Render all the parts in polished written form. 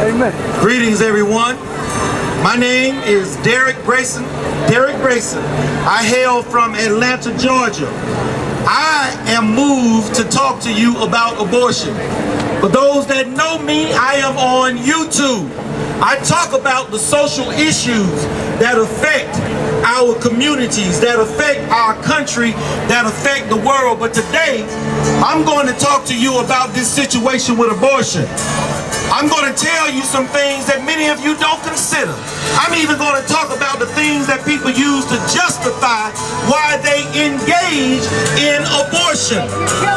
Amen. Greetings, everyone. My name is Derek Grayson. I hail from Atlanta, Georgia. I am moved to talk to you about abortion. For those that know me, I am on YouTube. I talk about the social issues that affect our communities, that affect our country, that affect the world. But today, I'm going to talk to you about this situation with abortion. I'm going to tell you some things that many of you don't consider. I'm even going to talk about the things that people use to justify why they engage in abortion.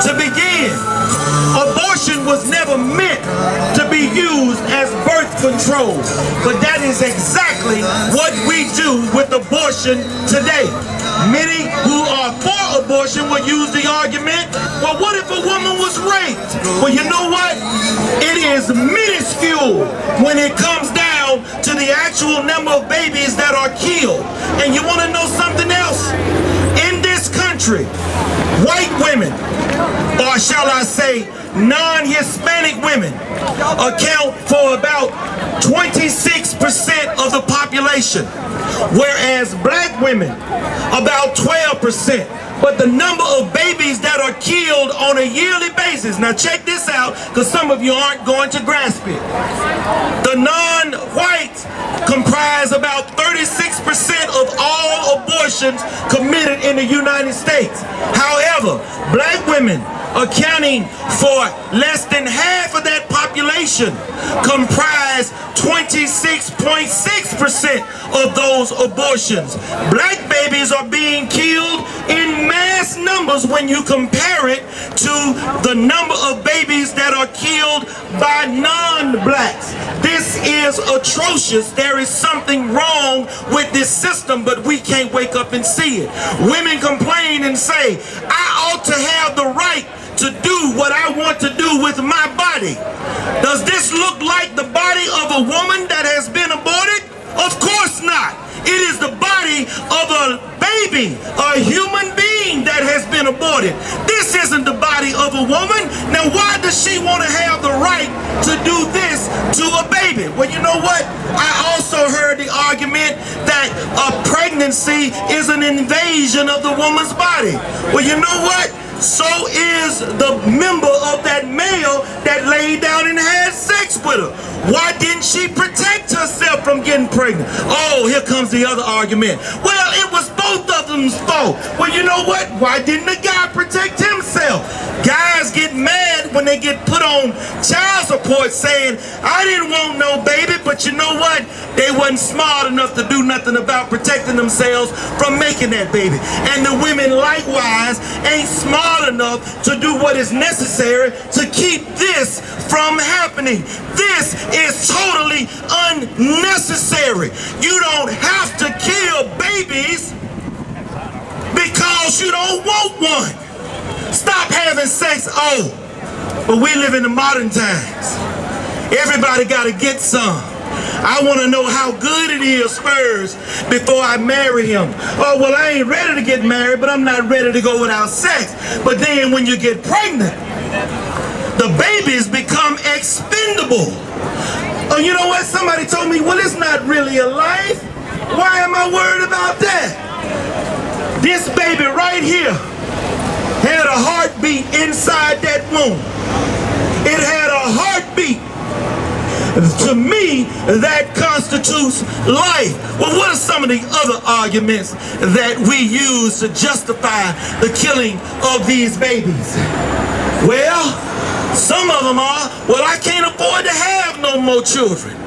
To begin, abortion was never meant to be used as birth control, but that is exactly what we do with abortion today. Many who are for abortion will use the argument, well, what if a woman was raped? Well, you know what? It is minuscule when it comes down to the actual number of babies that are killed. And you want to know something else? In this country, white women, or shall I say non-Hispanic women, account for about 26% of the population, whereas black women about 12%. But the number of babies that are killed on a yearly basis, now check this out, because some of you aren't going to grasp it. The non-whites comprise about 36% of all abortions committed in the United States. However, black women, accounting for less than half of that population, comprise 26.6% of those abortions. Black babies are being killed in mass numbers when you compare it to the number of babies that are killed by non-blacks. This is atrocious. There is something wrong with this system, but we can't wake up and see it. Women complain and say, I ought to have the right to do what I want to do with my body. Does this look like the body of a woman that has been aborted? Of course not. It is the body of a baby, a human being that has been aborted. This isn't the body of a woman. Now, why does she want to have the right to do this to a baby? Well, you know what? I also heard the argument that a pregnancy is an invasion of the woman's body. Well, you know what? So is the member of that male that laid down and had sex with her. Why didn't she protect herself from getting pregnant? Oh, here comes the other argument. Well, it was both of them's fault. Well, you know what? Why didn't the guy protect himself? Guys get mad when they get put on child support saying, I didn't want no baby, but you know what? They wasn't smart enough to do nothing about protecting themselves from making that baby. And the women likewise ain't smart enough to do what is necessary to keep this from happening. This is totally unnecessary. You don't have to kill babies because you don't want one. Stop having sex. Oh, but we live in the modern times. Everybody got to get some. I want to know how good it is first before I marry him. Oh, well, I ain't ready to get married, but I'm not ready to go without sex. But then when you get pregnant, the babies become expendable. Oh, you know what? Somebody told me, well, it's not really a life. Why am I worried about that? This baby right here had a heartbeat inside that womb. It had a heartbeat. To me, that constitutes life. Well, what are some of the other arguments that we use to justify the killing of these babies? Well, some of them are, well, I can't afford to have no more children.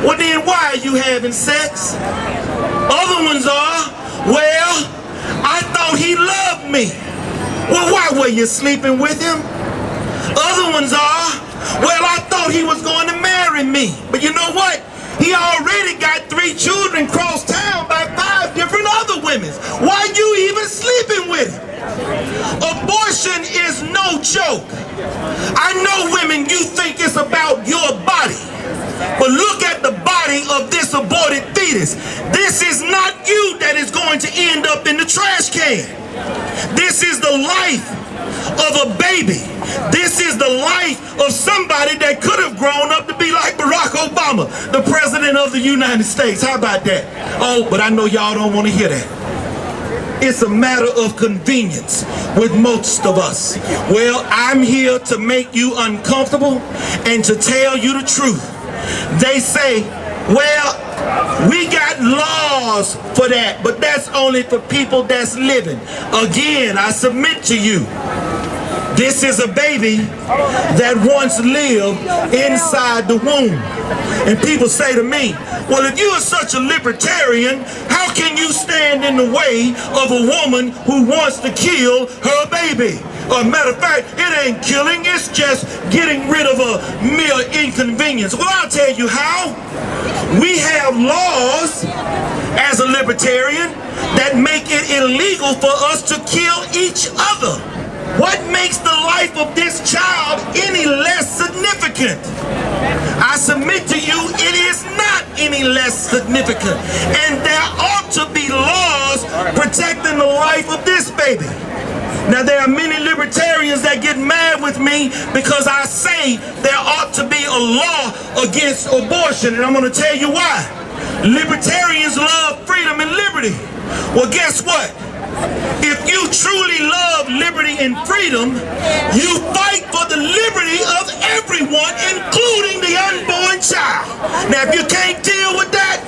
Well, then why are you having sex? Other ones are, well, I thought he loved me. Well, why were you sleeping with him? Other ones are, well, I thought he was going to marry me. But you know what? He already got 3 children cross town by 5 different other women. Why are you even sleeping with him? Abortion is no joke. I know women, you think it's about your body. But look at the body of this aborted fetus. This is not you that is going to end up in the trash can. hand. This is the life of a baby. This is the life of somebody that could have grown up to be like Barack Obama, the president of the United States. How about that? Oh, but I know y'all don't want to hear that. It's a matter of convenience with most of us. Well, I'm here to make you uncomfortable and to tell you the truth. They say, well, we got laws for that, but that's only for people that's living. Again, I submit to you, this is a baby that once lived inside the womb. And people say to me, well, if you are such a libertarian, how can you stand in the way of a woman who wants to kill her baby? Matter of fact, it ain't killing, it's just getting rid of a mere inconvenience. Well, I'll tell you how. We have laws as a libertarian that make it illegal for us to kill each other. What makes the life of this child any less significant? I submit to you, it is not any less significant. And there ought to be laws protecting the life of this baby. Now, there are many libertarians that get mad with me because I say there ought to be a law against abortion, and I'm going to tell you why. Libertarians love freedom and liberty. Well, guess what? If you truly love liberty and freedom, you fight for the liberty of everyone, including the unborn child. Now, if you can't deal with that,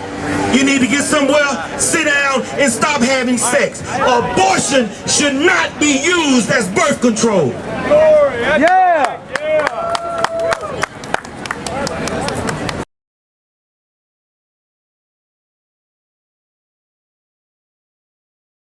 you need to get somewhere, sit down, and stop having sex. Abortion should not be used as birth control. Yeah.